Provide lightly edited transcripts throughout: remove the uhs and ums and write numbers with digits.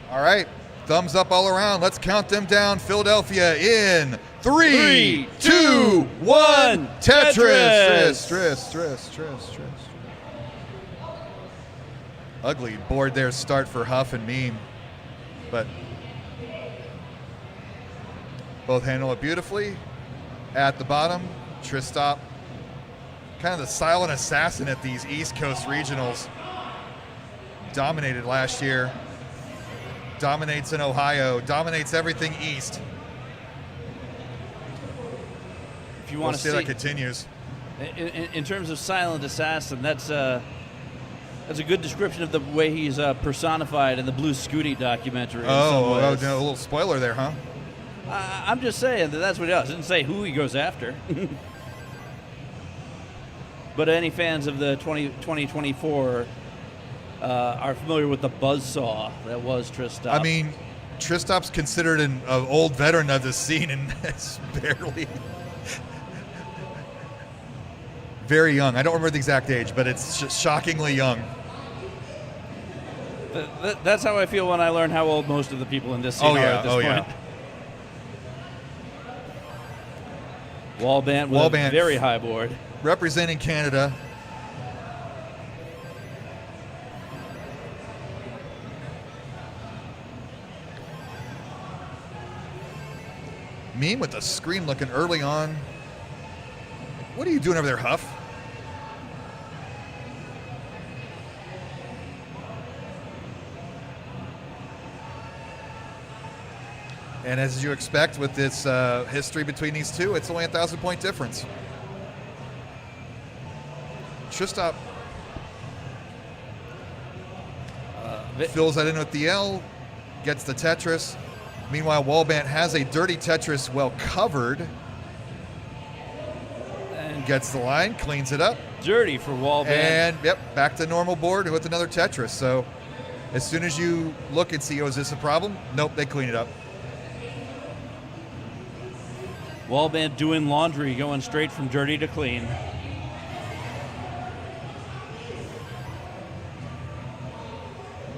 All right, thumbs up all around. Let's count them down. Philadelphia in 3, 2, 1. Tetris. Tris. Ugly board there start for Huff and Meme, but both handle it beautifully. At the bottom, Tristop, kind of the silent assassin at these East Coast regionals. Dominated last year. Dominates in Ohio. Dominates everything East. If you want to see that continues. In terms of silent assassin, that's a good description of the way he's personified in the Blue Scooty documentary. No, a little spoiler there, huh? I'm just saying that's what he does. It didn't say who he goes after. But any fans of the 2024 are familiar with the buzzsaw that was Tristop. I mean, Tristop's considered an old veteran of the scene, and it's barely very young. I don't remember the exact age, but it's just shockingly young. That's how I feel when I learn how old most of the people in this scene are at this point. Yeah. Wallbant with a very high board. Representing Canada. Meme with the screen looking early on. What are you doing over there, Huff? And as you expect with this history between these two, it's only a 1,000-point difference. Tristop fills that in with the L, gets the Tetris. Meanwhile, Wallbant has a dirty Tetris well covered. And gets the line, cleans it up. Dirty for Wallbant. And, yep, back to normal board with another Tetris. So as soon as you look and see, oh, is this a problem? Nope, they clean it up. Wallbant doing laundry, going straight from dirty to clean.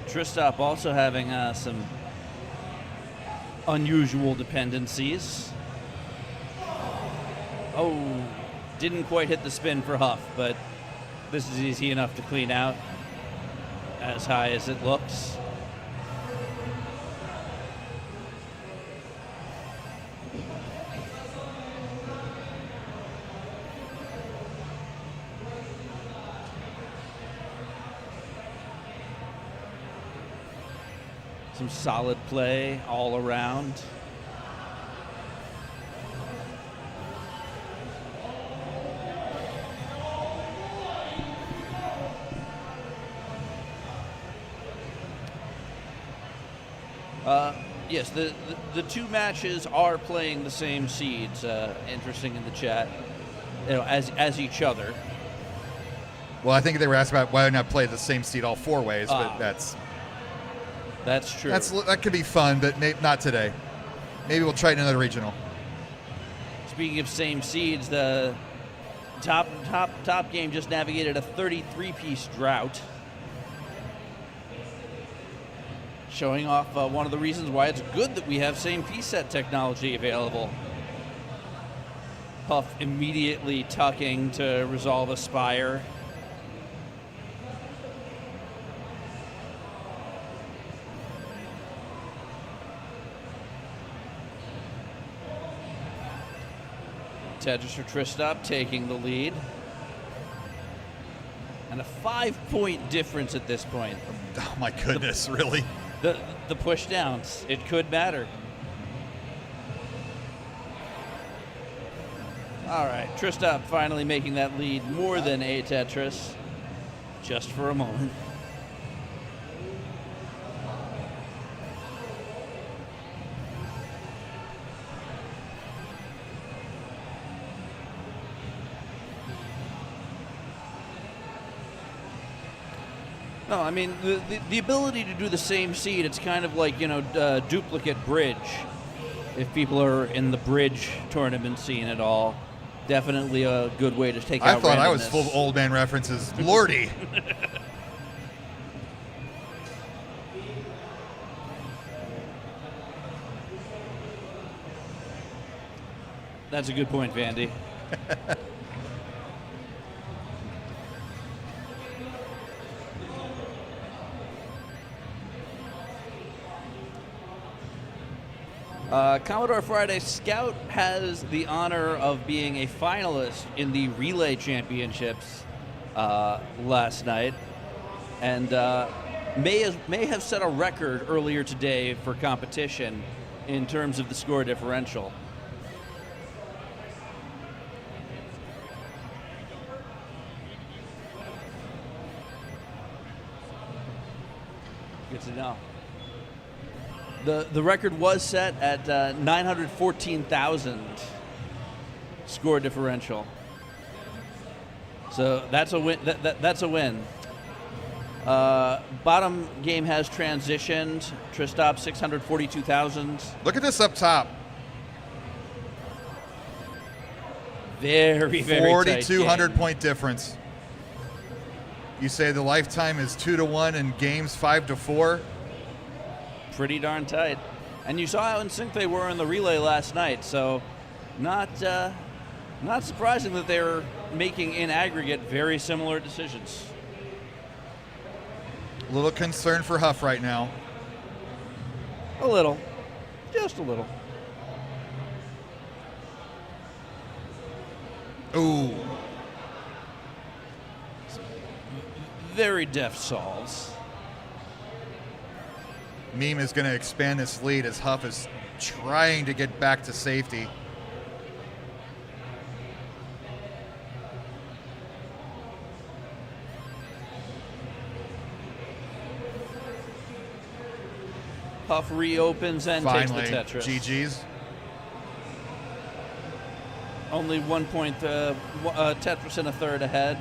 Tristop also having some unusual dependencies. Oh, didn't quite hit the spin for Huff, but this is easy enough to clean out as high as it looks. Some solid play all around. Yes, the two matches are playing the same seeds. Interesting in the chat, as each other. Well, I think they were asked about why not play the same seed all 4 ways, but that's true. That could be fun, but not today. Maybe we'll try another regional. Speaking of same seeds, the top game just navigated a 33-piece drought, showing off one of the reasons why it's good that we have same piece set technology available. Huff immediately tucking to resolve a spire. Tetris for Tristop taking the lead. And a 5-point difference at this point. Oh my goodness, really? The push downs, it could matter. All right, Tristop finally making that lead more than a Tetris, just for a moment. No, I mean, the ability to do the same seed, it's kind of like, duplicate bridge. If people are in the bridge tournament scene at all, definitely a good way to take out I thought randomness. I was full of old man references. Lordy. That's a good point, Vandy. Commodore Friday Scout has the honor of being a finalist in the Relay Championships last night, and may have set a record earlier today for competition in terms of the score differential. Good to know. The record was set at 914,000 score differential. So that's a win. That's a win. Bottom game has transitioned. Tristop 642,000. Look at this up top. Very 4,200 point difference. You say the lifetime is 2-1 and games 5-4. Pretty darn tight. And you saw how in sync they were in the relay last night, so not surprising that they were making in aggregate very similar decisions. A little concern for Huff right now. A little. Just a little. Ooh. Very deft solves. Meme is going to expand this lead as Huff is trying to get back to safety. Huff reopens and Finally, takes the Tetris. GG's. Only 1 point, Tetris and a third ahead.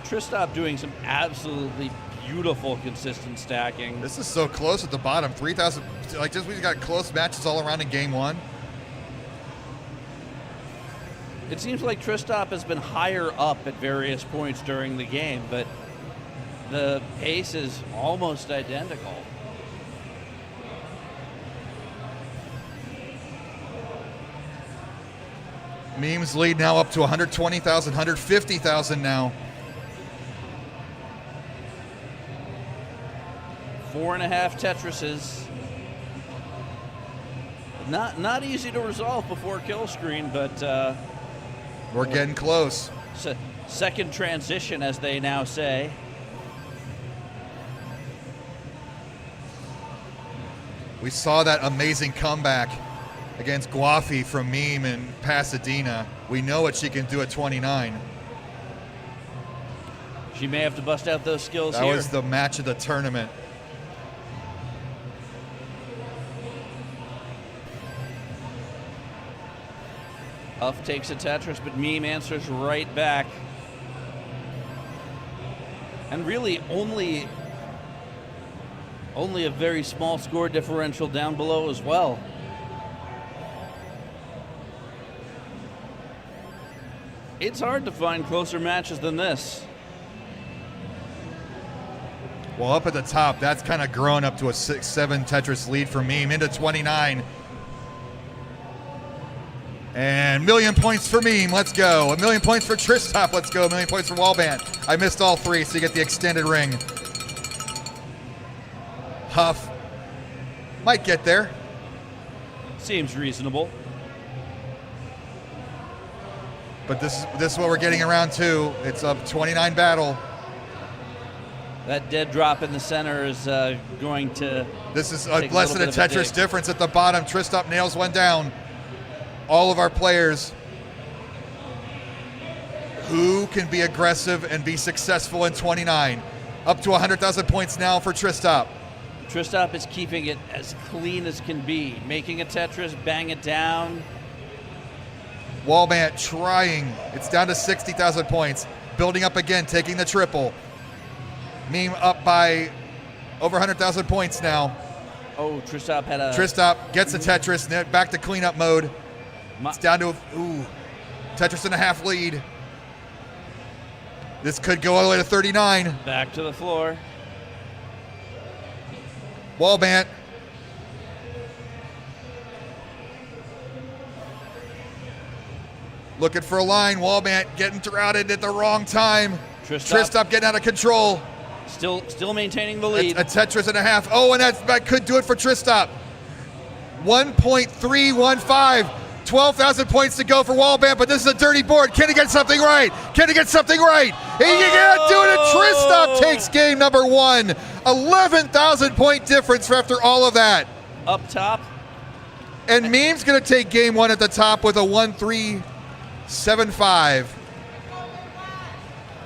Tristop doing some absolutely beautiful, consistent stacking. This is so close at the bottom. 3,000, like just we got close matches all around in game one. It seems like Tristop has been higher up at various points during the game, but the pace is almost identical. Meme's lead now up to 120,000, 150,000 now. 4.5 Tetrises. Not easy to resolve before kill screen, but we're getting close. Second transition, as they now say. We saw that amazing comeback against Guafi from Meme in Pasadena. We know what she can do at 29. She may have to bust out those skills That here. was the match of the tournament. Huff takes a Tetris, but Meme answers right back. And really only a very small score differential down below as well. It's hard to find closer matches than this. Well, up at the top, that's kind of grown up to a 6-7 Tetris lead for Meme into 29. And 1,000,000 points for Meme, let's go. 1,000,000 points for Tristop, let's go. 1,000,000 points for Wallbant. I missed all three, so you get the extended ring. Huff might get there. Seems reasonable. But this is what we're getting around to. It's a 29 battle. That dead drop in the center is going to. This is take less than a little bit of Tetris dig. difference at the bottom. Tristop nails one down. All of our players who can be aggressive and be successful in 29. Up to 100,000 points now for Tristop. Tristop is keeping it as clean as can be, making a Tetris, bang it down. Wallbant trying. It's down to 60,000 points. Building up again, taking the triple. Meme up by over 100,000 points now. Oh, Tristop had a. Tristop gets a Tetris, back to cleanup mode. It's down to Tetris and a half lead. This could go all the way to 39. Back to the floor. Wallbant. Looking for a line. Wallbant getting routed at the wrong time. Tristop Tristop getting out of control. Still maintaining the lead. A Tetris and a half. Oh, and that could do it for Tristop. 1.315. 12,000 points to go for Wallbant, but this is a dirty board. Can he get something right? Can he get something right? He can't do it, and Tristop takes game number 1. 11,000 point difference for after all of that. Up top. And Meme's going to take game 1 at the top with a 1.375.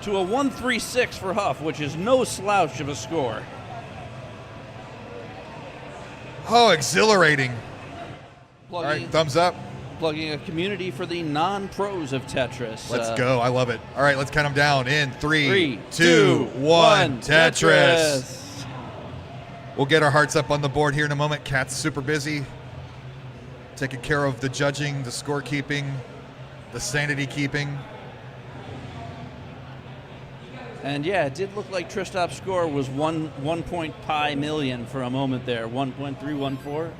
To a 1.36 for Huff, which is no slouch of a score. Oh, exhilarating. All Plugging, right, thumbs up. plugging a community for the non-pros of Tetris. Let's go. I love it. All right, let's count them down in 3, 2, 2, 1. Tetris. Tetris. We'll get our hearts up on the board here in a moment. Kat's super busy, taking care of the judging, the scorekeeping, the sanity keeping. And yeah, it did look like Tristop's score was 1.pi million for a moment there. 1.314.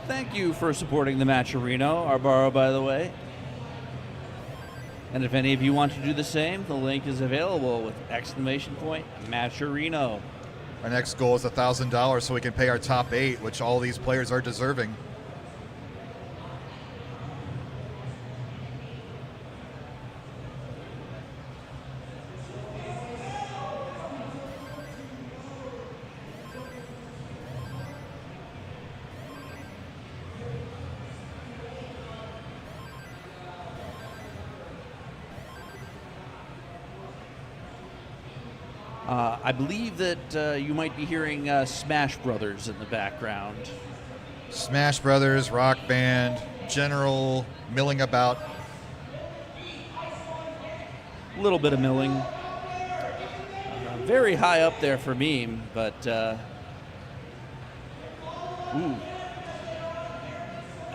Thank you for supporting the Matcherino, our borrow, by the way. And if any of you want to do the same, the link is available with !Matcherino. Our next goal is $1,000 so we can pay our top 8, which all these players are deserving. I believe that you might be hearing Smash Brothers in the background. Smash Brothers, Rock Band, general milling about. A little bit of milling. Very high up there for Meme, but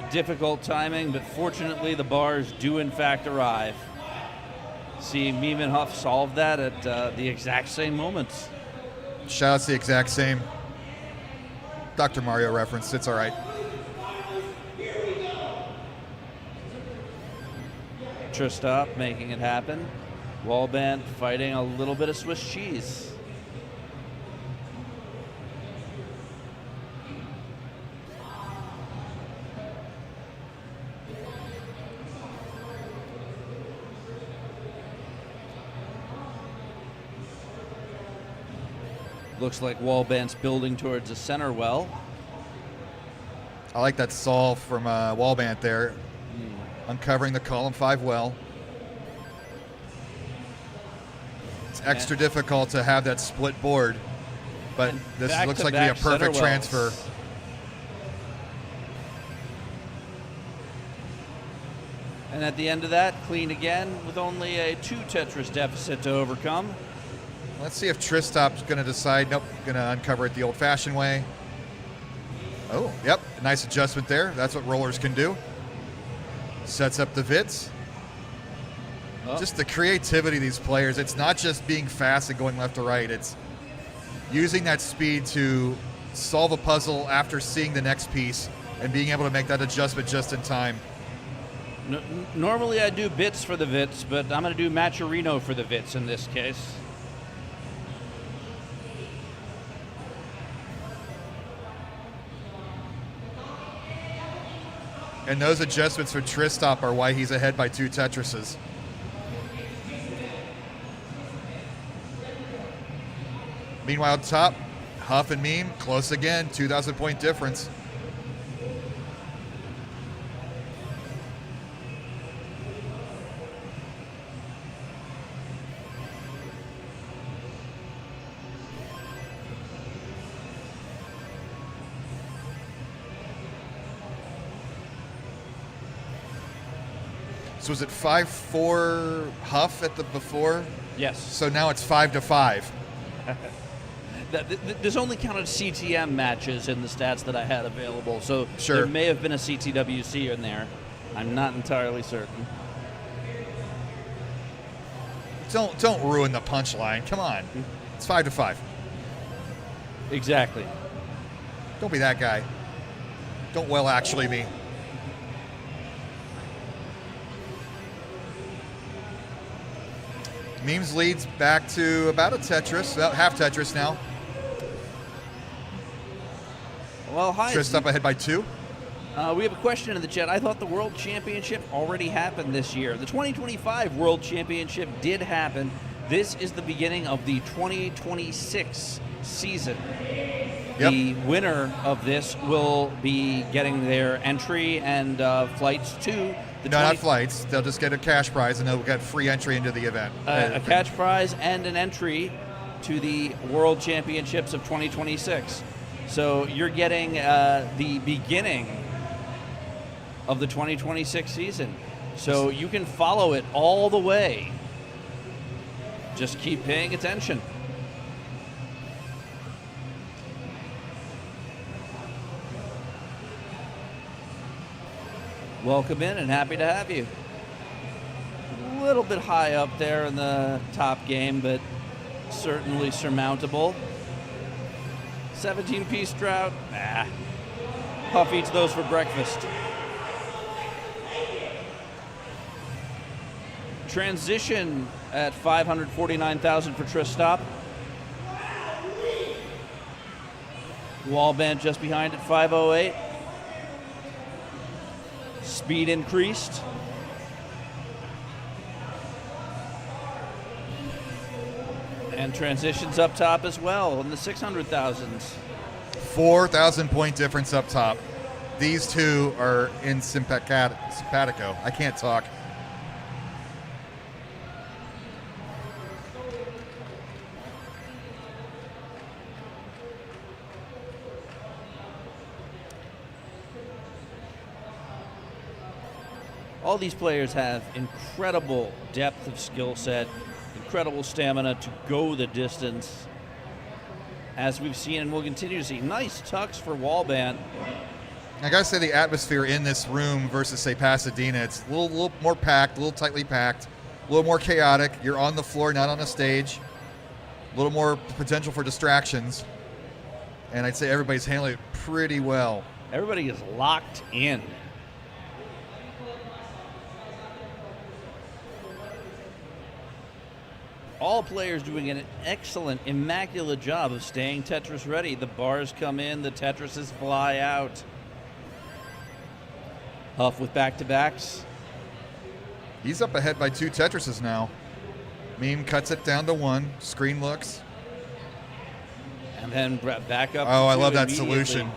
difficult timing, but fortunately the bars do in fact arrive. See Meme and Huff solve that at the exact same moments. Shout out to the exact same. Dr. Mario reference, it's all right. Tristop making it happen. Wallbant fighting a little bit of Swiss cheese. Looks like Wallbant's building towards a center well. I like that solve from Wallbant there. Uncovering the column 5 well. It's extra difficult to have that split board, but this looks like to be a perfect transfer. And at the end of that, clean again with only a 2 Tetris deficit to overcome. Let's see if Tristop's going to decide, nope, going to uncover it the old-fashioned way. Oh, yep, nice adjustment there. That's what rollers can do. Sets up the Vits. Oh. Just the creativity of these players. It's not just being fast and going left to right. It's using that speed to solve a puzzle after seeing the next piece and being able to make that adjustment just in time. Normally I do bits for the Vits, but I'm going to do Matcherino for the Vits in this case. And those adjustments for Tristop are why he's ahead by 2 Tetrises. Meanwhile, top, Huff and Meme, close again, 2,000 point difference. So was it 5-4 Huff at the before? Yes. So now it's 5-5. There's only counted CTM matches in the stats that I had available, so sure. There may have been a CTWC in there. I'm not entirely certain. Don't ruin the punchline. Come on. It's 5-5. Exactly. Don't be that guy. Don't well actually me. Memes leads back to about a Tetris, about half Tetris now. Well, hi. Tristop ahead by 2. We have a question in the chat. I thought the World Championship already happened this year. The 2025 World Championship did happen. This is the beginning of the 2026 season. Yep. The winner of this will be getting their entry and flights to the No, not flights. They'll just get a cash prize and they'll get free entry into the event. A cash prize and an entry to the World Championships of 2026. So you're getting the beginning of the 2026 season. So you can follow it all the way. Just keep paying attention. Welcome in and happy to have you. A little bit high up there in the top game, but certainly surmountable. 17-piece drought. Huff eats those for breakfast. Transition at 549,000 for Tristop. Wallbant just behind at 508. Speed increased. And transitions up top as well in the 600,000s. 4,000 point difference up top. These two are in simpatico. I can't talk. All these players have incredible depth of skill set, incredible stamina to go the distance, as we've seen and we'll continue to see. Nice tucks for Wallbant. I gotta say the atmosphere in this room versus, say, Pasadena, it's a little more packed, a little tightly packed, a little more chaotic. You're on the floor, not on a stage. A little more potential for distractions. And I'd say everybody's handling it pretty well. Everybody is locked in. All players doing an excellent, immaculate job of staying Tetris ready. The bars come in, the Tetrises fly out. Huff with back-to-backs. He's up ahead by 2 Tetrises now. Meme cuts it down to 1. Screen looks. And then back up. Oh, I love that solution.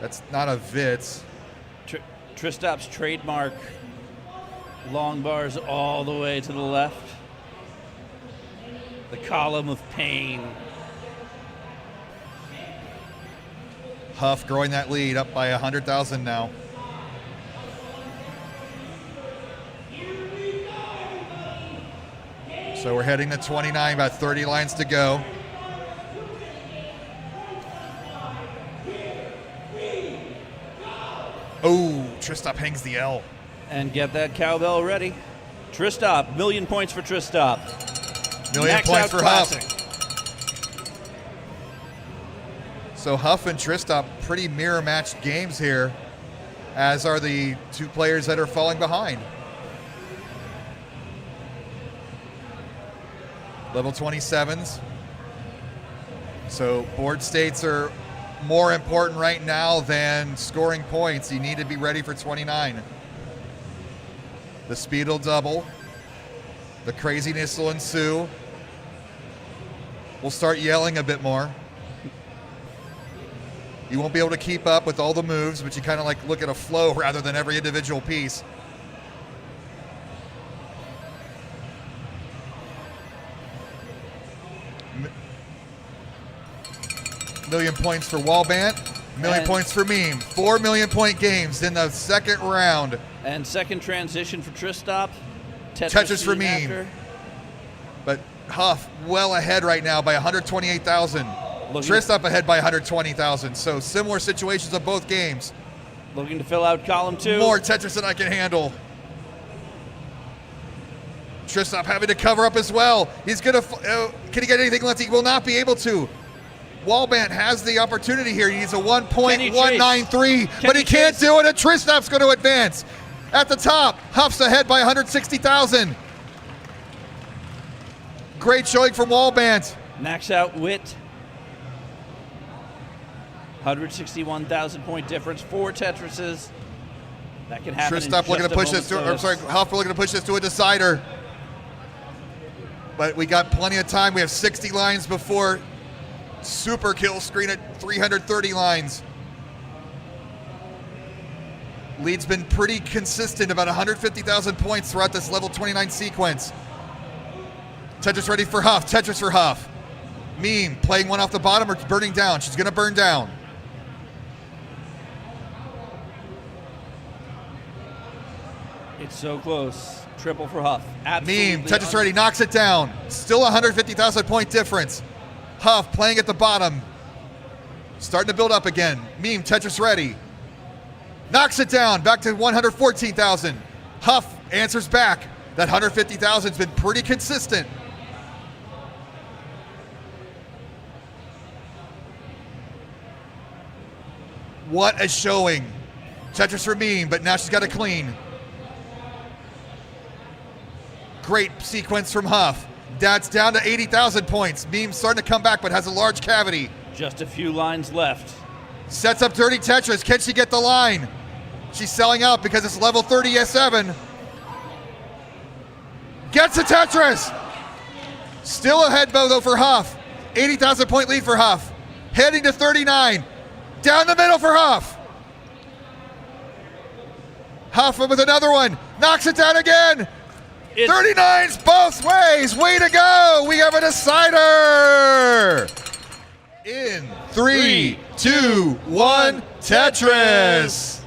That's not a Vitz. Tristop's trademark long bars all the way to the left. The column of pain. Huff growing that lead up by 100,000 now. So we're heading to 29, about 30 lines to go. Oh, Tristop hangs the L. And get that cowbell ready. Tristop, 1,000,000 points for Tristop. 1,000,000 points for classic. Huff. So Huff and Tristop, pretty mirror matched games here, as are the 2 players that are falling behind. Level 27s. So board states are more important right now than scoring points. You need to be ready for 29. The speed will double. The craziness will ensue. We'll start yelling a bit more. You won't be able to keep up with all the moves, but you kind of like look at a flow rather than every individual piece. Million points for Wallbant, million points for Meme. 4 million point games in the second round. And second transition for Tristop. Tetris for Meme. But Huff well ahead right now by 128,000. Tristop ahead by 120,000. So similar situations of both games. Looking to fill out column 2. More Tetris than I can handle. Tristop having to cover up as well. He's gonna. Can he get anything left? He will not be able to. Wallbant has the opportunity here. He needs a Can he 1.193, but he can't chase? do it, and Tristop's going to advance. At the top, Huff's ahead by 160,000. Great showing from Wallbant. Max out wit. 161,000 point difference. 4 Tetrises. That can happen. Tristop looking to push this to, Huff looking to push this to a decider. But we got plenty of time. We have 60 lines before super kill screen at 330 lines. Lead's been pretty consistent, about 150,000 points throughout this level 29 sequence. Tetris ready for Huff. Tetris for Huff. Meme playing one off the bottom or burning down. She's going to burn down. It's so close. Triple for Huff. Absolutely. Meme, Tetris ready, knocks it down. Still 150,000 point difference. Huff playing at the bottom. Starting to build up again. Meme, Tetris ready. Knocks it down, back to 114,000. Huff answers back. That 150,000's been pretty consistent. What a showing. Tetris for Meme, but now she's got to clean. Great sequence from Huff. That's down to 80,000 points. Meme's starting to come back, but has a large cavity. Just a few lines left. Sets up dirty Tetris. Can she get the line? She's selling out because it's level 30 S7. Gets the Tetris. Still ahead though for Huff. 80,000 point lead for Huff. Heading to 39. Down the middle for Huff. Huff with another one. Knocks it down again. 39's both ways. Way to go. We have a decider. In 3, 2, 1, Tetris.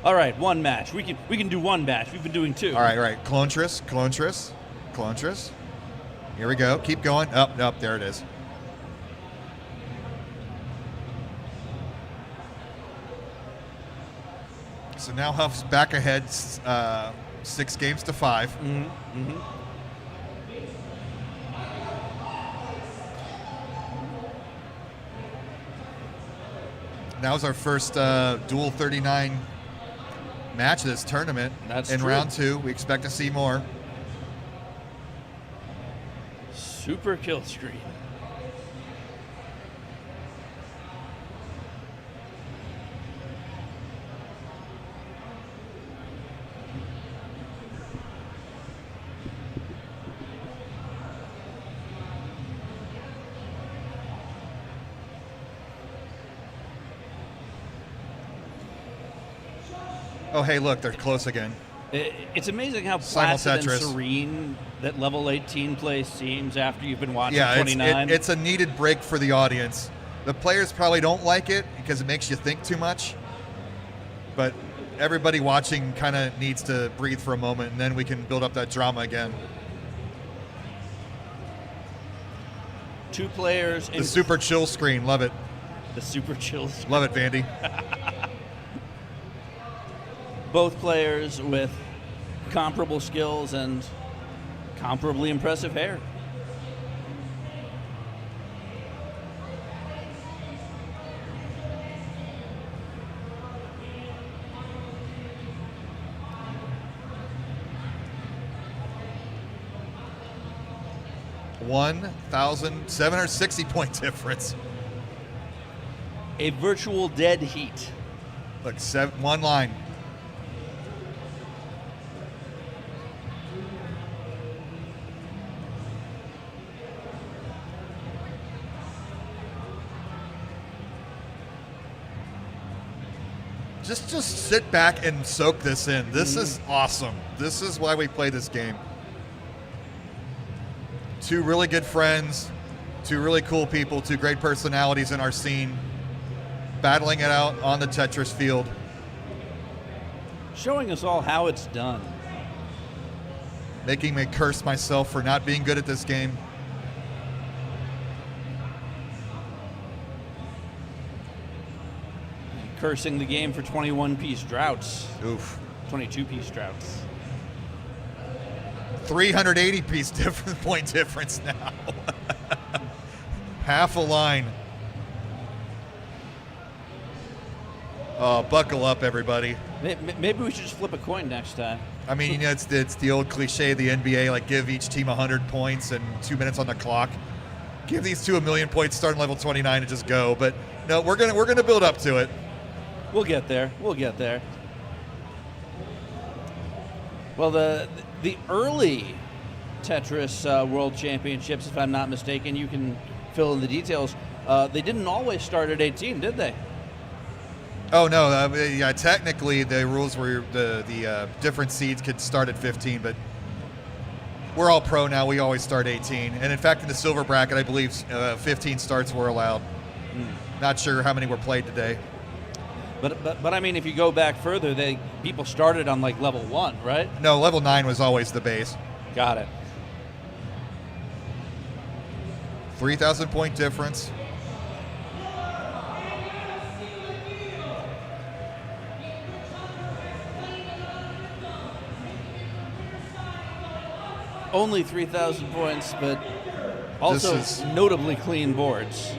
All right, one match. We can do one match. We've been doing 2. All right. Clone Tris, Clone Tris, Clone Tris. Here we go. Keep going. Up, there it is. So now Huff's back ahead 6 games to 5. That was our first dual 39 match of this tournament. That's in true. round 2. We expect to see more. Super kill screen. Oh, hey, look, they're close again. It's amazing how Simul placid and Tetris. serene that level 18 play seems after you've been watching Yeah, 29. it's a needed break for the audience. The players probably don't like it because it makes you think too much. But everybody watching kind of needs to breathe for a moment, and then we can build up that drama again. 2 players. The super chill screen, love it. The super chill. Love it, Vandy. Both players with comparable skills and comparably impressive hair. $1,760 point difference. A virtual dead heat. Look, 1 line. Just sit back and soak this in. This is awesome. This is why we play this game. 2 really good friends, 2 really cool people, 2 great personalities in our scene, battling it out on the Tetris field. Showing us all how it's done. Making me curse myself for not being good at this game. Cursing the game for 21-piece droughts. Oof. 22-piece droughts. 380 piece point difference now. Half a line. Oh, buckle up, everybody. Maybe we should just flip a coin next time. I mean, you know, it's the old cliche of the NBA, like give each team 100 points and 2 minutes on the clock. Give these two 1 million points, start on level 29 and just go. But no, we're gonna build up to it. We'll get there. We'll get there. Well, the early Tetris World Championships, if I'm not mistaken, you can fill in the details. They didn't always start at 18, did they? Oh no, yeah. Technically, the rules were the different seeds could start at 15, but we're all pro now. We always start 18, and in fact, in the silver bracket, I believe 15 starts were allowed. Not sure how many were played today. But I mean, if you go back further, people started on like level 1, right? No, level 9 was always the base. Got it. 3,000 point difference. Only 3,000 points, but also notably clean boards.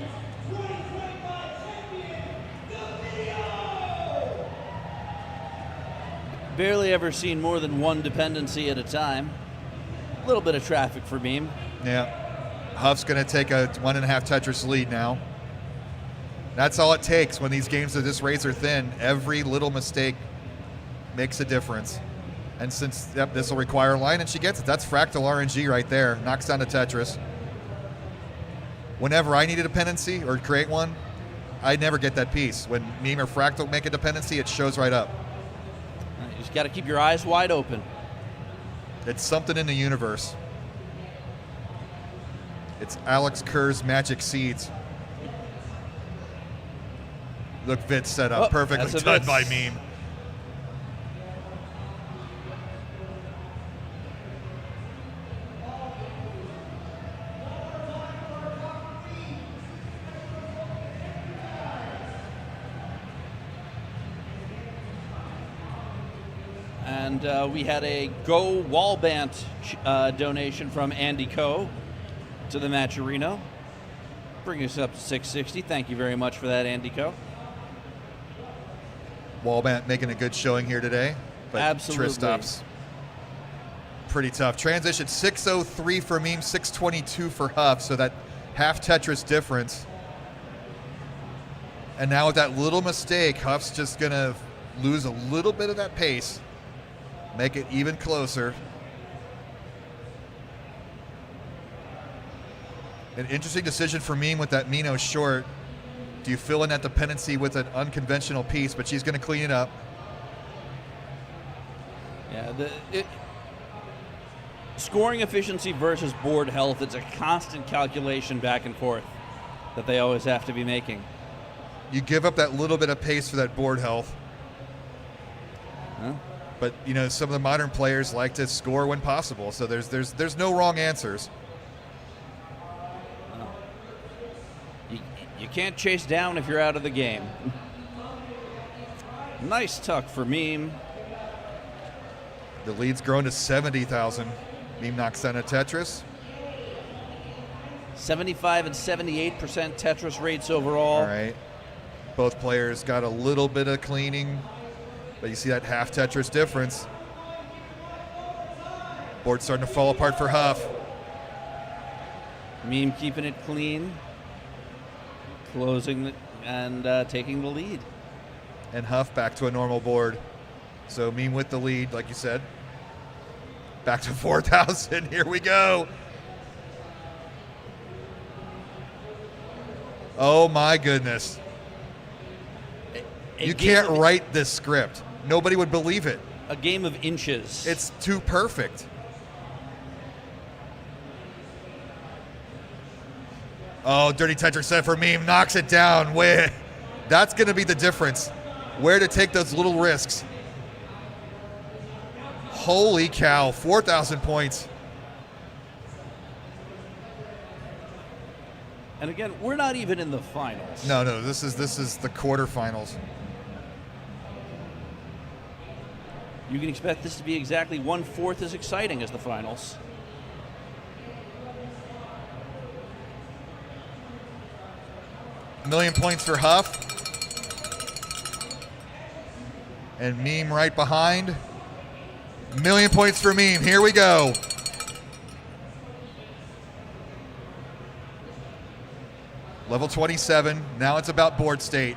Barely ever seen more than one dependency at a time. A little bit of traffic for Meme. Yeah. Huff's going to take a 1.5 Tetris lead now. That's all it takes when these games of this razor thin. Every little mistake makes a difference. And since this will require a line, and she gets it. That's Fractal RNG right there. Knocks down the Tetris. Whenever I need a dependency or create one, I never get that piece. When Meme or Fractal make a dependency, it shows right up. You just got to keep your eyes wide open. It's something in the universe. It's Alex Kerr's Magic Seeds. Look, Vitz set up. Perfectly done by Meme. And we had a Go Wallbant donation from Andy Coe to the Matcherino. Bring us up to 660. Thank you very much for that, Andy Coe. Wallbant making a good showing here today. But absolutely. Tristop's pretty tough. Transition 603 for Meme, 622 for Huff, so that half Tetris difference. And now with that little mistake, Huff's just going to lose a little bit of that pace. Make it even closer. An interesting decision for Meme with that Mino short. Do you fill in that dependency with an unconventional piece? But she's going to clean it up. Yeah, scoring efficiency versus board health, it's a constant calculation back and forth that they always have to be making. You give up that little bit of pace for that board health. Huh? But you know, some of the modern players like to score when possible, so there's no wrong answers. You can't chase down if you're out of the game. Nice tuck for Meme. The lead's grown to 70,000. Meme knocks down a Tetris. 75 and 78% Tetris rates overall. All right. Both players got a little bit of cleaning, but you see that half Tetris difference. Board's starting to fall apart for Huff. Meme keeping it clean, closing and taking the lead. And Huff back to a normal board. So Meme with the lead, like you said. Back to 4,000. Here we go. Oh my goodness. You can't write this script. Nobody would believe it. A game of inches. It's too perfect. Oh, dirty Tetris set for Meme. Knocks it down. That's going to be the difference. Where to take those little risks. Holy cow. 4,000 points. And again, we're not even in the finals. No. This is the quarterfinals. You can expect this to be exactly 1/4 as exciting as the finals. million points for Huff. And Meme right behind. Million points for Meme. Here we go. Level 27. Now it's about board state.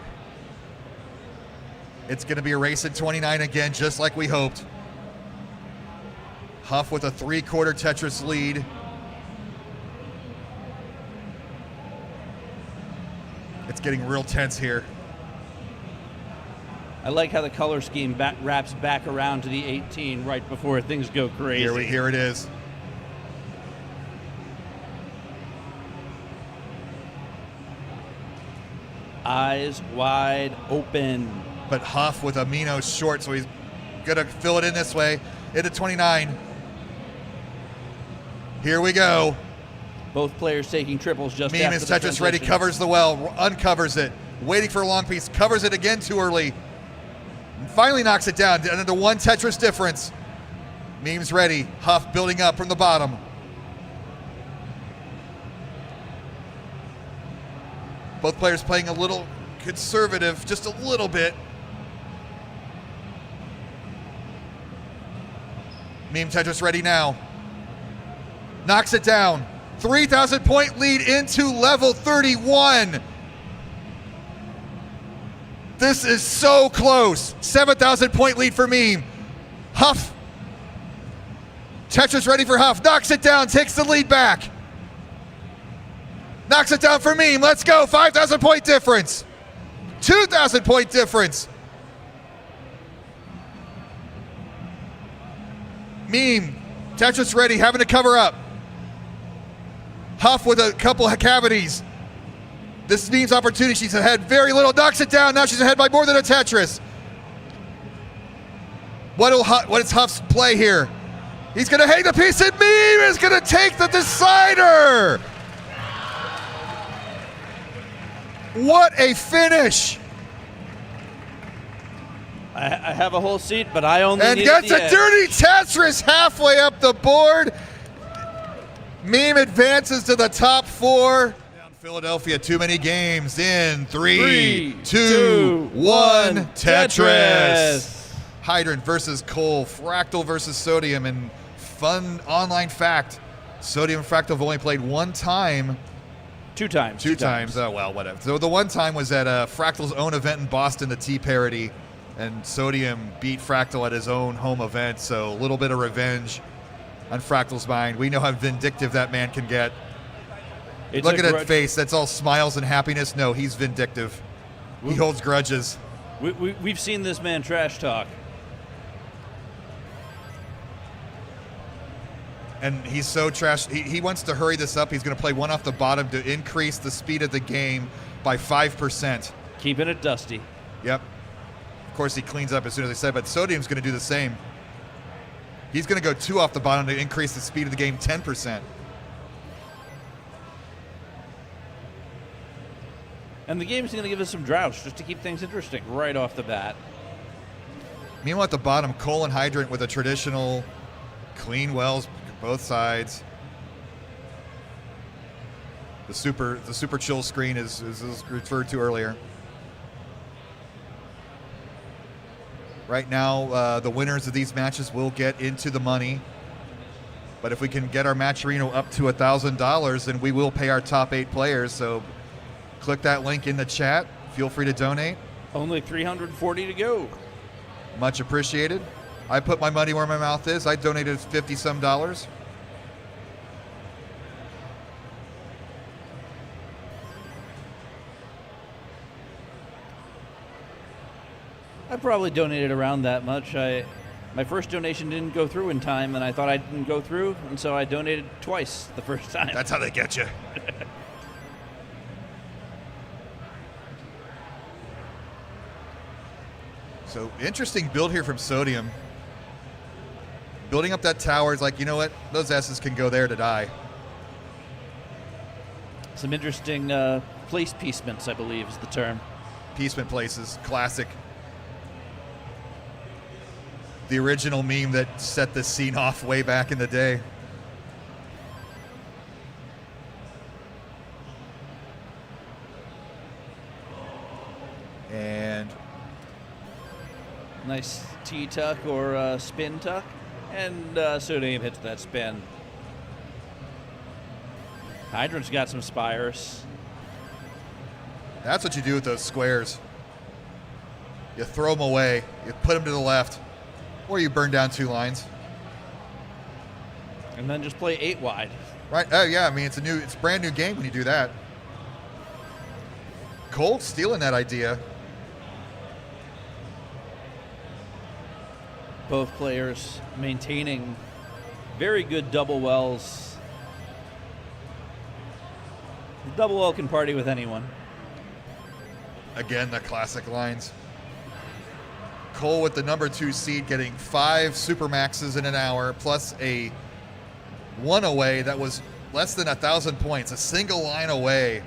It's going to be a race at 29 again, just like we hoped. Huff with a 3/4 Tetris lead. It's getting real tense here. I like how the color scheme wraps back around to the 18 right before things go crazy. Here it is. Eyes wide open. But Huff with Amino short, so he's going to fill it in this way. Into 29. Here we go. Both players taking triples just Meme after is the Tetris ready, transition. covers the well, uncovers it. Waiting for a long piece, covers it again too early. And finally knocks it down, down to 1 Tetris difference. Meme's ready. Huff building up from the bottom. Both players playing a little conservative, just a little bit. Meme Tetris ready now. Knocks it down. 3,000 point lead into level 31. This is so close. 7,000 point lead for Meme. Huff. Tetris ready for Huff. Knocks it down, takes the lead back. Knocks it down for Meme. Let's go. 5,000 point difference. 2,000 point difference. Meme, Tetris ready, having to cover up. Huff with a couple of cavities. This Meme's opportunity. She's ahead very little. Knocks it down. Now she's ahead by more than a Tetris. What is Huff's play here? He's going to hang the piece, and Meme is going to take the decider. What a finish. I have a whole seat, but I only And need gets the a edge. dirty Tetris halfway up the board. Meme advances to the top 4. Down Philadelphia, too many games in 3, 2, 1, Tetris. Hydrant versus Cole, Fractal versus Sodium, and fun online fact, Sodium and Fractal have only played one time. Two times. Two times. Oh, well, whatever. So the one time was at Fractal's own event in Boston, the T-Parody, and Sodium beat Fractal at his own home event, so a little bit of revenge on Fractal's mind. We know how vindictive that man can get. Look at that face. That's all smiles and happiness. No, he's vindictive. He holds grudges. We've seen this man trash talk. And he's so trash. He wants to hurry this up. He's going to play one off the bottom to increase the speed of the game by 5%. Keeping it dusty. Yep. Of course, he cleans up as soon as I said, but Sodium's going to do the same. He's going to go 2 off the bottom to increase the speed of the game 10%. And the game's going to give us some droughts just to keep things interesting right off the bat. Meanwhile, at the bottom, Cole and Hydrant with a traditional clean wells, both sides. The super chill screen is referred to earlier. Right now, the winners of these matches will get into the money. But if we can get our Matcherino up to $1,000, then we will pay our top 8 players. So click that link in the chat. Feel free to donate. Only 340 to go. Much appreciated. I put my money where my mouth is. I donated $50-some. I probably donated around that much. My first donation didn't go through in time, and I thought I didn't go through, and so I donated twice the first time. That's how they get you. So interesting build here from Sodium. Building up that tower is like, you know what? Those S's can go there to die. Some interesting place piecements, I believe is the term. Piecement places, classic. The original meme that set this scene off way back in the day. Nice T-tuck or spin tuck. And Sodium hits that spin. Hydrant's got some spires. That's what you do with those squares. You throw them away, you put them to the left, or you burn down 2 lines. And then just play 8 wide. Right? Oh yeah, I mean it's a brand new game when you do that. Cole stealing that idea. Both players maintaining very good double wells. The double well can party with anyone. Again, the classic lines. Cole with the number 2 seed getting 5 supermaxes in an hour, plus a 1 away that was less than 1,000 points, a single line away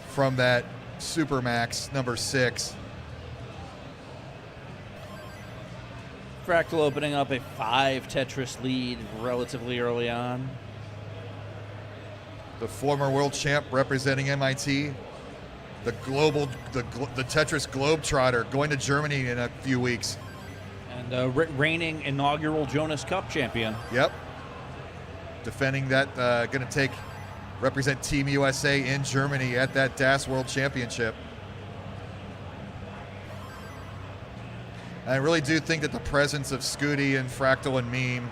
from that supermax number 6. Fractal opening up a 5 Tetris lead relatively early on. The former world champ representing MIT, the Tetris Globetrotter going to Germany in a few weeks. And reigning inaugural Jonas Cup champion. Yep. Defending that, going to represent Team USA in Germany at that DAS World Championship. I really do think that the presence of Scooty and Fractal and Meme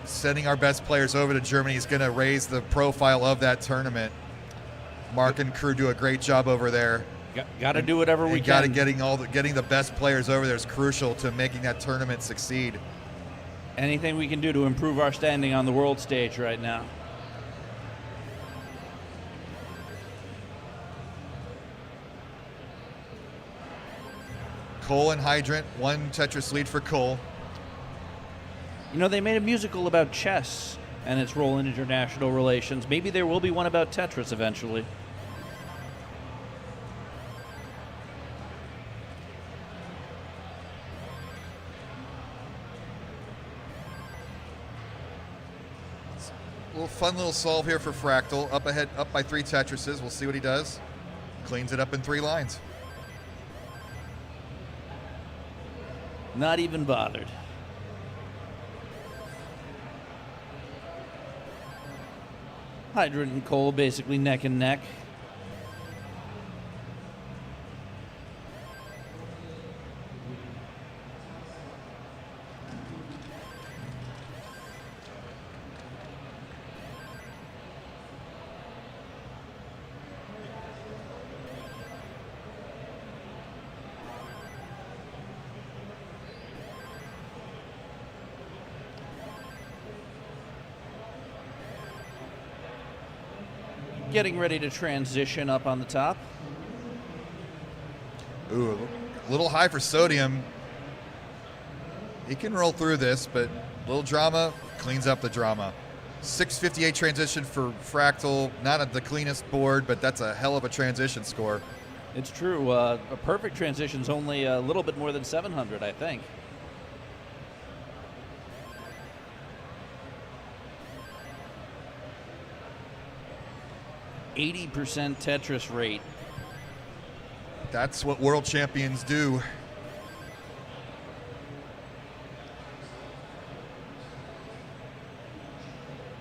sending our best players over to Germany is going to raise the profile of that tournament. Mark and crew do a great job over there. Got to do whatever we can. Getting the best players over there is crucial to making that tournament succeed. Anything we can do to improve our standing on the world stage right now. Cole and Hydrant, 1 Tetris lead for Cole. You know, they made a musical about chess and its role in international relations. Maybe there will be one about Tetris eventually. Fun little solve here for Fractal. Up by 3 Tetrises. We'll see what he does. Cleans it up in 3 lines. Not even bothered. Hydrant and Cole basically neck and neck. Getting ready to transition up on the top. Ooh, a little high for Sodium. He can roll through this, but a little drama cleans up the drama. 658 transition for Fractal. Not at the cleanest board, but that's a hell of a transition score. It's true. A perfect transition's only a little bit more than 700, I think. %, Tetris rate. That's what world champions do.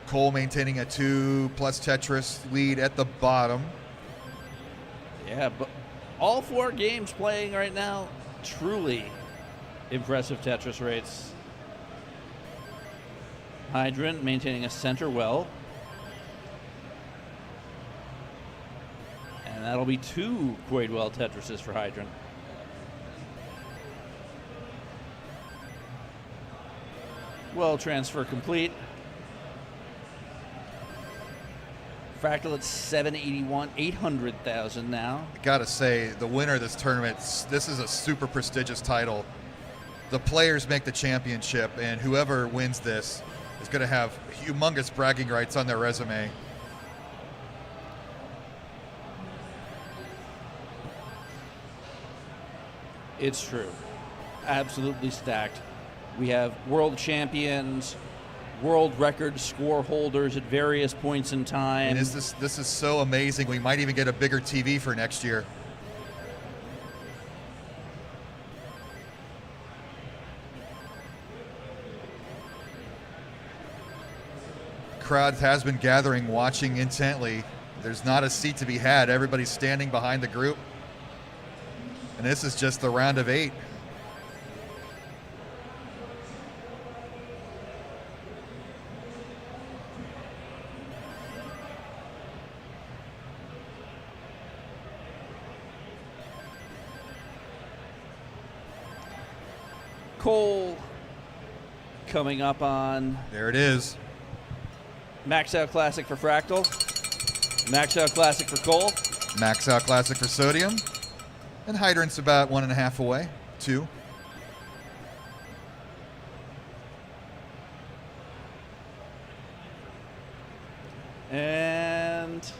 Cole maintaining a 2+ Tetris lead at the bottom. Yeah, but all 4 games playing right now, truly impressive Tetris rates. Hydrant maintaining a center well. And that'll be 2 Quaidwell Tetrises for Hydrant. Well, transfer complete. Fractal at 781, 800,000 now. I gotta say, the winner of this tournament, this is a super prestigious title. The players make the championship, and whoever wins this is gonna have humongous bragging rights on their resume. It's true. Absolutely stacked. We have world champions, world record score holders at various points in time. And this is so amazing. We might even get a bigger TV for next year. crowd has been gathering, watching intently. There's not a seat to be had. Everybody's standing behind the group. And this is just the round of 8. Cole coming up on There it is. Max Out Classic for Fractal, Max Out Classic for Cole, Max Out Classic for Sodium. And Hydrant's about 1.5 away. 2. and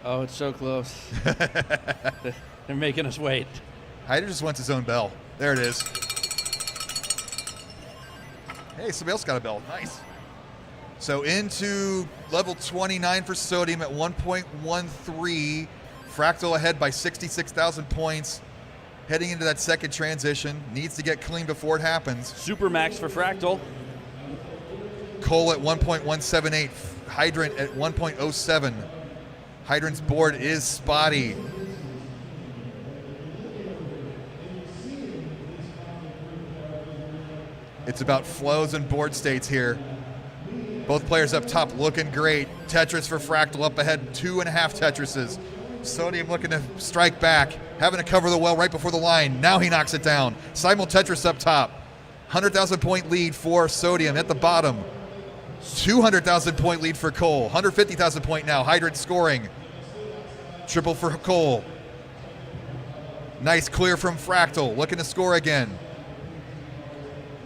oh, it's so close. They're making us wait. Hydrant just wants his own bell. There it is. Hey, somebody else got a bell. Nice. So into level 29 for Sodium at 1.13. Fractal ahead by 66,000 points. Heading into that second transition. Needs to get clean before it happens. Super Max for Fractal. Cole at 1.178. Hydrant at 1.07. Hydrant's board is spotty. It's about flows and board states here. Both players up top looking great. Tetris for Fractal up ahead, 2.5 Tetrises. Sodium looking to strike back, having to cover the well right before the line. Now he knocks it down. Simul Tetris up top. 100,000 point lead for Sodium at the bottom. 200,000 point lead for Cole. 150,000 point now. Hydrant scoring. Triple for Cole. Nice clear from Fractal. Looking to score again.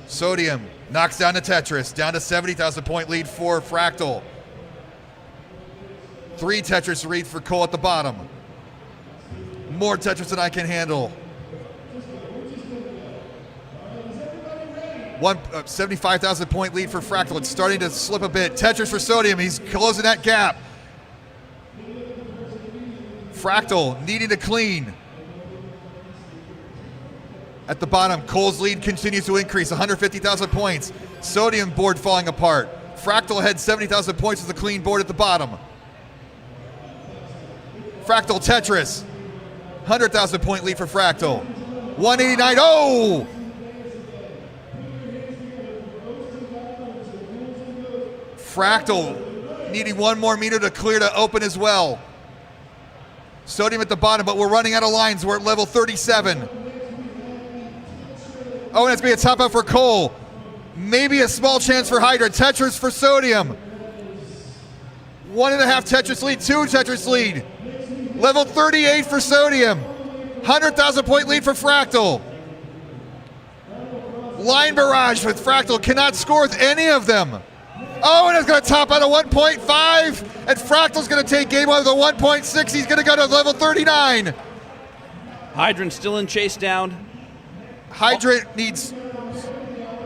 Sodium knocks down to Tetris. Down to 70,000 point lead for Fractal. 3 Tetris lead for Cole at the bottom. More Tetris than I can handle. 75,000 point lead for Fractal. It's starting to slip a bit. Tetris for Sodium. He's closing that gap. Fractal needing to clean. At the bottom, Cole's lead continues to increase, 150,000 points. Sodium board falling apart. Fractal ahead 70,000 points with a clean board at the bottom. Fractal Tetris, 100,000 point lead for Fractal. 189, oh! Fractal needing one more meter to clear to open as well. Sodium at the bottom, but we're running out of lines. We're at level 37. Oh, and it's going to be a top out for Cole. Maybe a small chance for Hydrant. Tetris for Sodium. 1.5 Tetris lead, 2 Tetris lead. Level 38 for Sodium. 100,000 point lead for Fractal. Line barrage with Fractal. Cannot score with any of them. Oh, and it's going to top out a 1.5. And Fractal's going to take game one with a 1.6. He's going to go to level 39. Hydrant still in chase down. Hydrant needs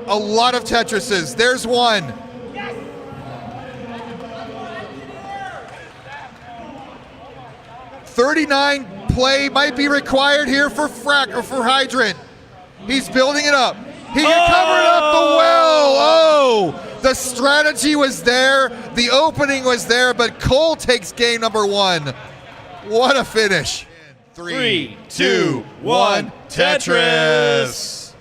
a lot of Tetrises. There's one. Yes. 39 play might be required here for Hydrant. He's building it up. He can cover it up the well. Oh, the strategy was there. The opening was there, but Cole takes game number 1. What a finish. 3, 2, 1, Tetris.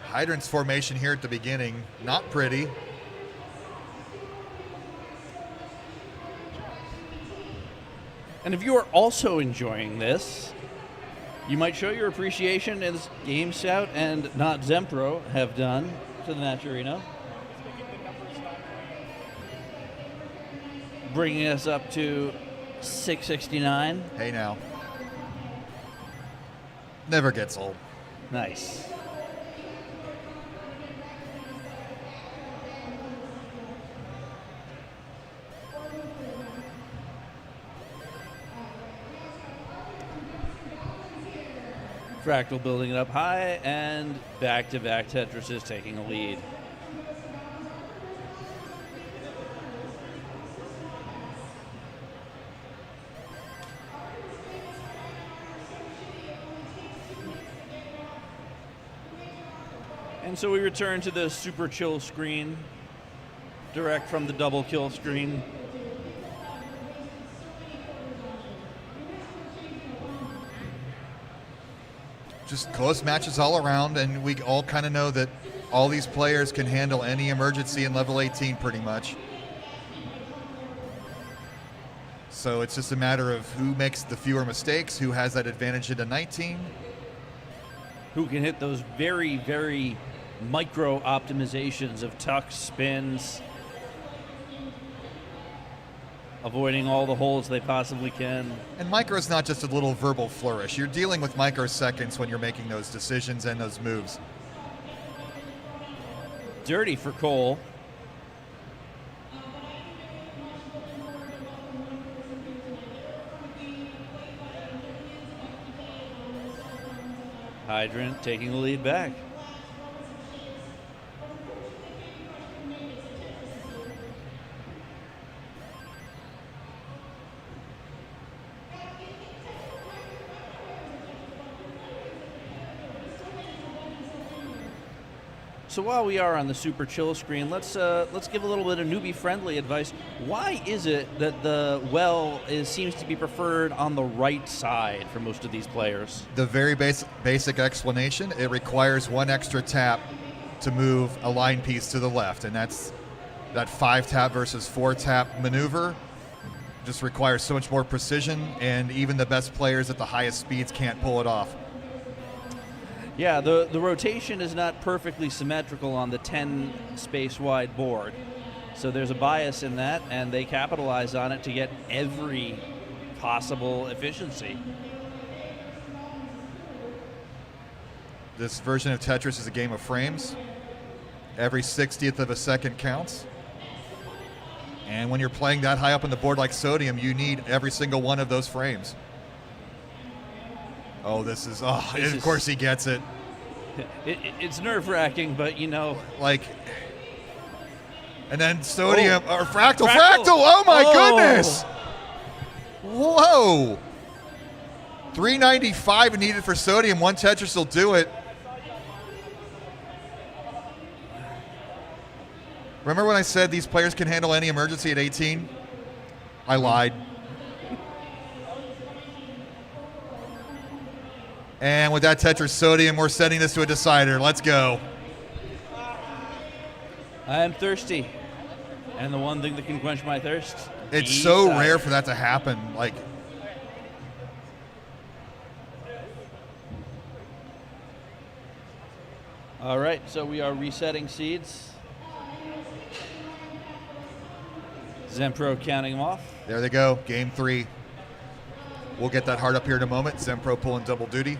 Hydrant's formation here at the beginning, not pretty. And if you are also enjoying this, you might show your appreciation as Agamescout and Not Zempro have done to the Naturino. Bringing us up to 669. Hey now. Never gets old. Nice. Fractal building it up high, and back-to-back Tetris is taking a lead. And so we return to the super chill screen, direct from the double kill screen. Just close matches all around, and we all kind of know that all these players can handle any emergency in level 18 pretty much. So it's just a matter of who makes the fewer mistakes, who has that advantage into 19. Who can hit those very, very micro optimizations of tucks, spins, avoiding all the holes they possibly can. And micro is not just a little verbal flourish. You're dealing with microseconds when you're making those decisions and those moves. Dirty for Cole. Hydrant taking the lead back. So while we are on the super chill screen, let's give a little bit of newbie-friendly advice. Why is it that the well seems to be preferred on the right side for most of these players? The very basic explanation, it requires one extra tap to move a line piece to the left, and that's that 5-tap versus 4-tap maneuver just requires so much more precision, and even the best players at the highest speeds can't pull it off. Yeah, the rotation is not perfectly symmetrical on the 10 space wide board. So there's a bias in that, and they capitalize on it to get every possible efficiency. This version of Tetris is a game of frames. Every 60th of a second counts. And when you're playing that high up on the board like Sodium, you need every single one of those frames. Oh, of course he gets it. It's nerve-wracking, but you know. Like, and then Sodium, or Fractal, oh my goodness! Whoa! 395 needed for Sodium, one Tetris will do it. Remember when I said these players can handle any emergency at 18? I lied. And with that Tetris Sodium, we're sending this to a decider. Let's go. I am thirsty. And the one thing that can quench my thirst. It's so rare for that to happen. Like, all right, so we are resetting seeds. Zempro counting them off. There they go, game 3. We'll get that hard up here in a moment. Zempro pulling double duty.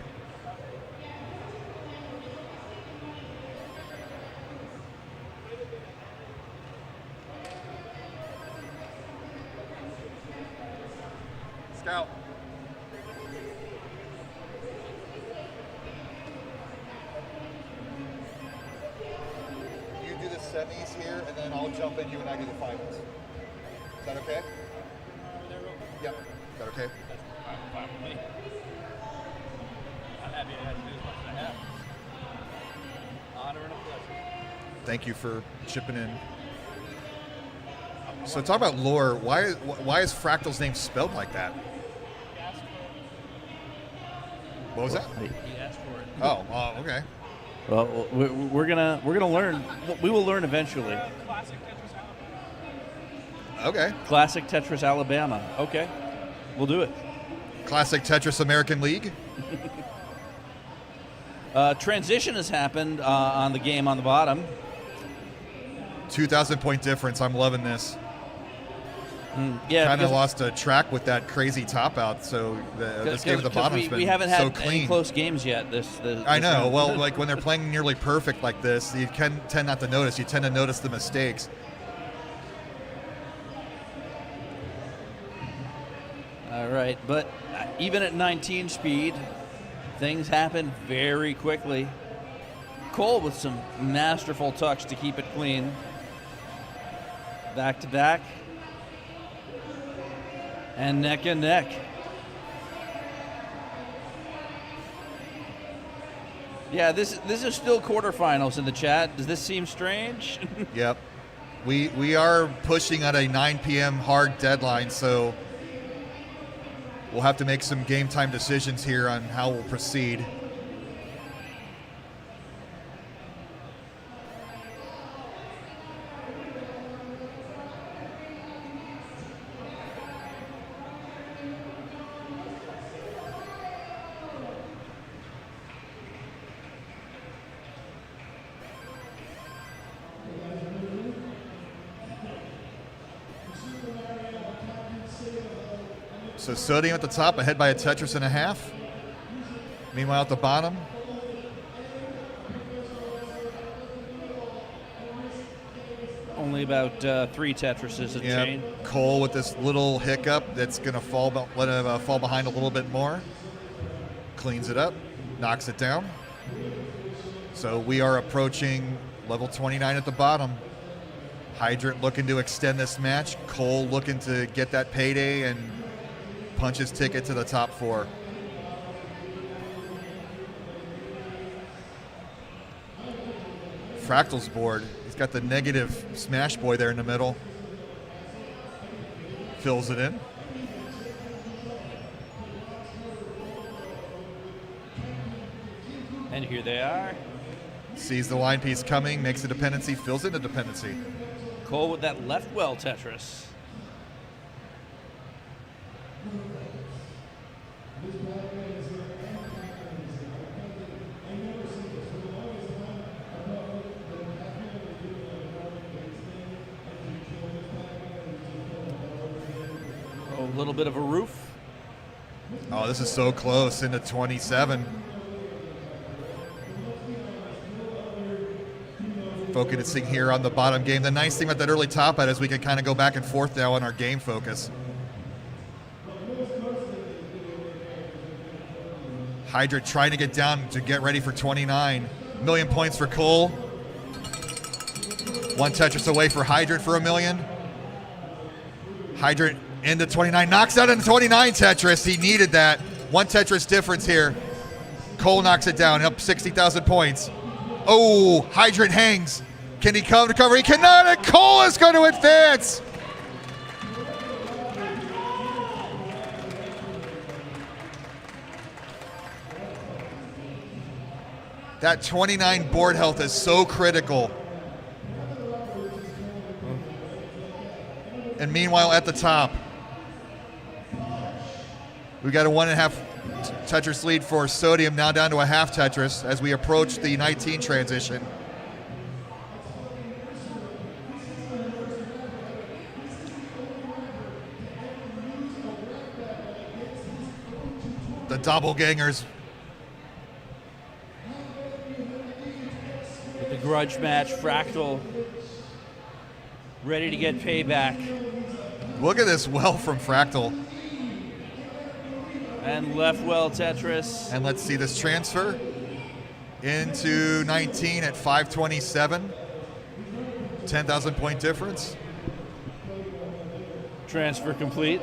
Scout. You do the semis here, and then I'll jump in, you and I do the finals. Is that okay? Yep. Is that okay? Fine with me. I'm happy I had to do as much as I have. Honor and a pleasure. Thank you for chipping in. So talk about lore. Why is Fractal's name spelled like that? What was that? He asked for it. Oh, okay. Well, we're gonna learn. We will learn eventually. Okay. Classic Tetris Alabama. Okay, we'll do it. Classic Tetris American League. Transition has happened on the game on the bottom. 2,000 point difference. I'm loving this. Yeah, kind of lost a track with that crazy top out. So this game at the bottom's been we haven't so had clean. any close games yet. This I know. round. Well, like when they're playing nearly perfect like this, you can tend not to notice. You tend to notice the mistakes. All right, but even at 19 speed, Things happen very quickly. Cole with some masterful tucks to keep it clean. Back to back. And neck and neck. Yeah, this is still quarterfinals in the chat. Does this seem strange? Yep. We are pushing at a 9 p.m. hard deadline, so we'll have to make some game time decisions here on how we'll proceed. So Sodium at the top, ahead by a Tetris and a half. Meanwhile at the bottom, only about 3 Tetrises a chain. Cole with this little hiccup that's going to let him fall behind a little bit more. Cleans it up, knocks it down. So we are approaching level 29 at the bottom. Hydrant looking to extend this match. Cole looking to get that payday and punch his ticket to the top 4. Fractal's board. He's got the negative Smash Boy there in the middle. Fills it in. And here they are. Sees the line piece coming, makes a dependency, fills in the dependency. Cole with that left well Tetris. A little bit of a roof. Oh, this is so close into 27. Focusing here on the bottom game. The nice thing about that early top hat is we can kind of go back and forth now on our game focus. Hydrant trying to get down to get ready for 29. $1 million points for Cole. 1 Tetris away for Hydrant for $1 million. Hydrant into 29, knocks out into 29 Tetris. He needed that. 1 Tetris difference here. Cole knocks it down, up 60,000 points. Oh, Hydrant hangs. Can he come to cover? He cannot, and Cole is going to advance. That 29 board health is so critical. And meanwhile, at the top, we got a 1.5 Tetris lead for Sodium, now down to a half Tetris as we approach the 19 transition. The doppelgangers. With the grudge match, Fractal ready to get payback. Look at this well from Fractal. And left well Tetris. And let's see this transfer into 19 at 527. 10,000 point difference. Transfer complete.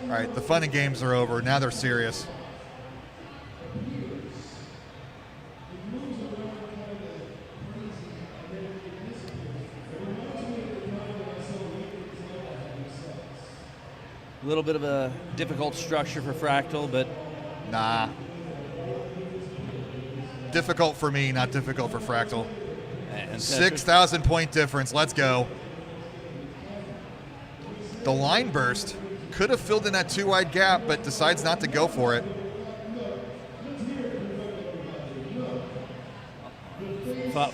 All right, the fun and games are over. Now they're serious. A little bit of a difficult structure for Fractal, but nah. Difficult for me, not difficult for Fractal. 6,000 point difference. Let's go. The line burst could have filled in that 2-wide gap, but decides not to go for it.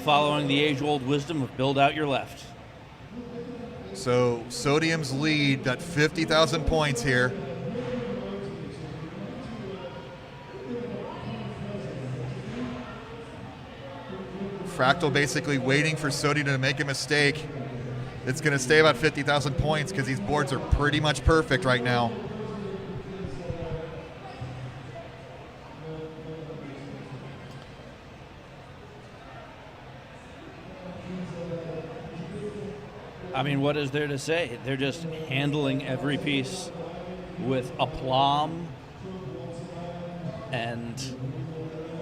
Following the age-old wisdom of build out your left. So Sodium's lead, got 50,000 points here. Fractal basically waiting for Sodium to make a mistake. It's going to stay about 50,000 points because these boards are pretty much perfect right now. I mean, what is there to say? They're just handling every piece with aplomb and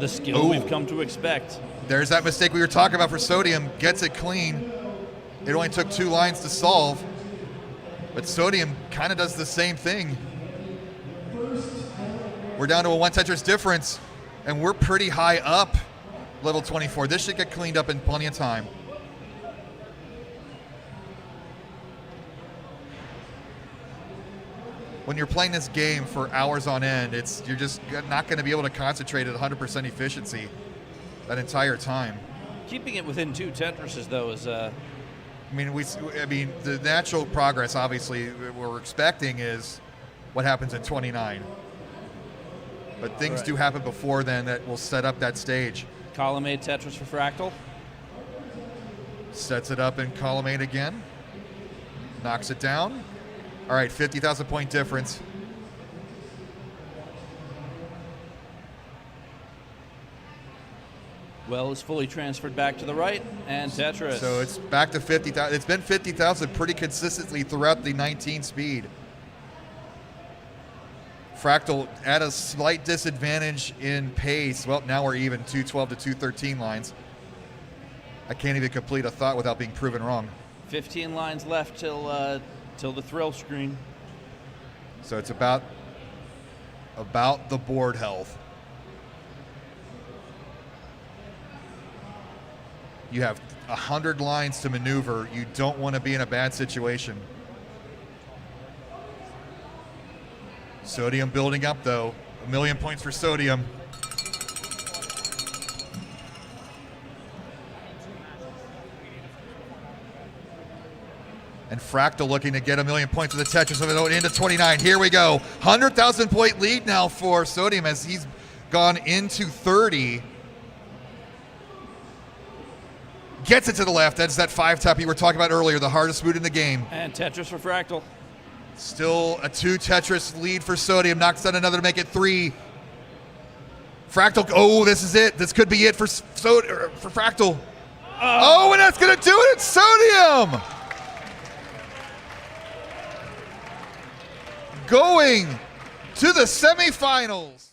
the skill we've come to expect. There's that mistake we were talking about for Sodium. Gets it clean. It only took 2 lines to solve. But Sodium kind of does the same thing. We're down to a 1 Tetris difference, and we're pretty high up level 24. This should get cleaned up in plenty of time. When you're playing this game for hours on end, you're just not going to be able to concentrate at 100% efficiency that entire time. Keeping it within 2 Tetrises, though, is I mean, the natural progress, obviously, we're expecting is what happens in 29. But things do happen before then that will set up that stage. Column 8 Tetris for Fractal. Sets it up in column 8 again. Knocks it down. All right, 50,000 point difference. Well is fully transferred back to the right, and Tetris. So it's back to 50,000. It's been 50,000 pretty consistently throughout the 19 speed. Fractal at a slight disadvantage in pace. Well, now we're even, 212 to 213 lines. I can't even complete a thought without being proven wrong. 15 lines left till the thrill screen. So it's about the board health. You have 100 lines to maneuver. You don't want to be in a bad situation. Sodium building up, though. 1 million points for Sodium. And Fractal looking to get 1 million points with the Tetris of it into 29. Here we go. 100,000 point lead now for Sodium as he's gone into 30. Gets it to the left. That's that 5-tap you were talking about earlier, the hardest boot in the game. And Tetris for Fractal. Still a 2 Tetris lead for Sodium. Knocks down another to make it 3. Fractal, oh, this is it. This could be it for Fractal. Oh, and that's going to do it. It's Sodium. Going to the semifinals.